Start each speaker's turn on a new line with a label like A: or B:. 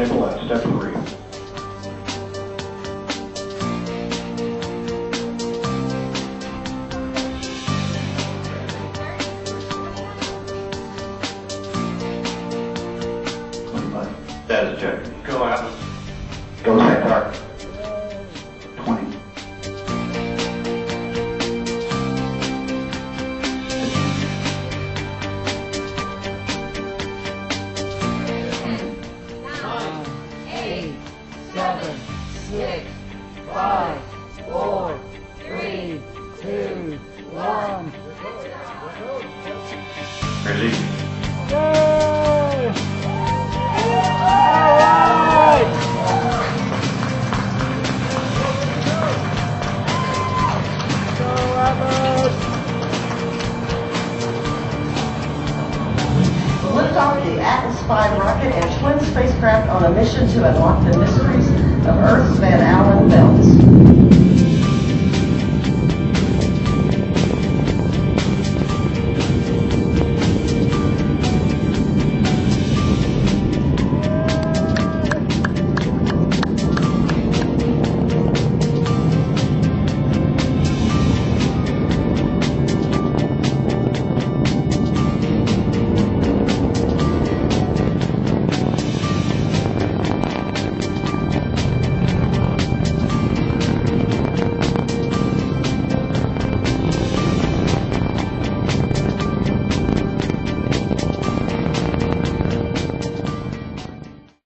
A: table at step 3. That is check. Go out. Go set dark. 20.
B: Eight, 7, 6, 5, 4, 3, 2, 1.
A: Release.
C: Liftoff the Atlas V rocket and twin spacecraft on a mission to unlock the mysteries of Earth's Van Allen belts.